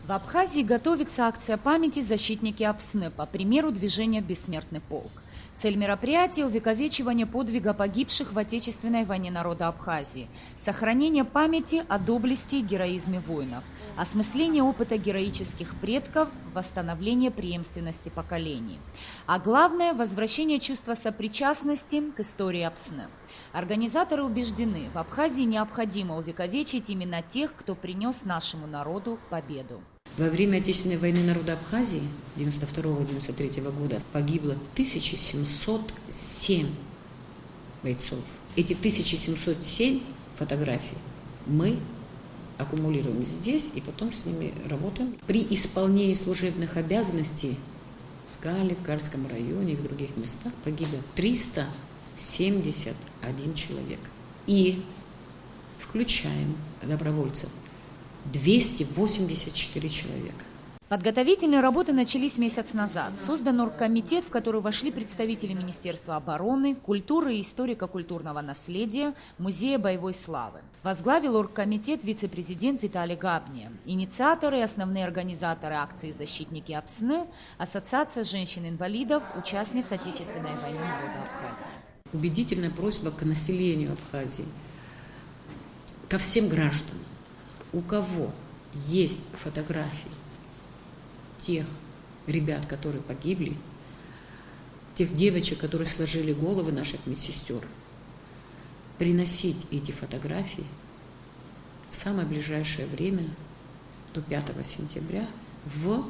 В Абхазии готовится акция памяти «Защитники Апсны» по примеру движения «Бессмертный полк». Цель мероприятия – увековечивание подвига погибших в Отечественной войне народа Абхазии, сохранение памяти о доблести и героизме воинов, осмысление опыта героических предков, восстановление преемственности поколений. А главное – возвращение чувства сопричастности к истории Апсны. Организаторы убеждены, в Абхазии необходимо увековечить именно тех, кто принес нашему народу победу. Во время Отечественной войны народа Абхазии 1992-1993 года погибло 1707 бойцов. Эти 1707 фотографий мы аккумулируем здесь и потом с ними работаем. При исполнении служебных обязанностей в Гале, в Гальском районе и в других местах погибло 371 человек. И включаем добровольцев 284 человека. Подготовительные работы начались месяц назад. Создан оргкомитет, в который вошли представители Министерства обороны, культуры и историко-культурного наследия, Музея боевой славы. Возглавил оргкомитет вице-президент Виталий Габния. Инициаторы и основные организаторы акции «Защитники Апсны» – Ассоциация женщин-инвалидов, участниц Отечественной войны народа Абхазии. Убедительная просьба к населению Абхазии, ко всем гражданам. У кого есть фотографии тех ребят, которые погибли, тех девочек, которые сложили головы наших медсестер, приносить эти фотографии в самое ближайшее время, до 5 сентября, в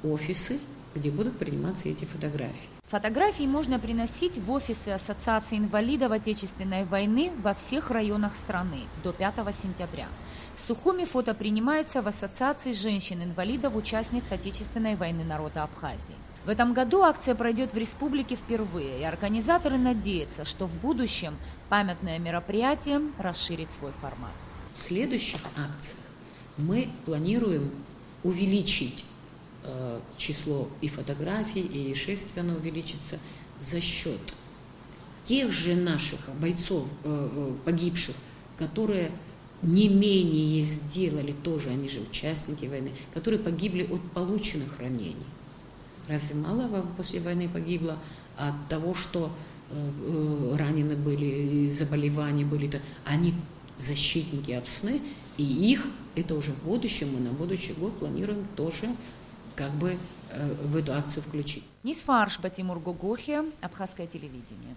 офисы, где будут приниматься эти фотографии. Фотографии можно приносить в офисы Ассоциации инвалидов Отечественной войны во всех районах страны до 5 сентября. В Сухуми фото принимаются в Ассоциации женщин-инвалидов, участниц Отечественной войны народа Абхазии. В этом году акция пройдет в республике впервые, и организаторы надеются, что в будущем памятное мероприятие расширит свой формат. В следующих акциях мы планируем увеличить число и фотографий, и шествий оно увеличится за счет тех же наших бойцов, погибших, которые не менее сделали тоже, они же участники войны, которые погибли от полученных ранений. Разве мало после войны погибло от того, что ранены были, заболевания были? Они защитники Апсны, и их, это уже в будущем, мы на будущий год планируем тоже в эту акцию включить. Нисфарш Батимур Гогохи, Абхазское телевидение.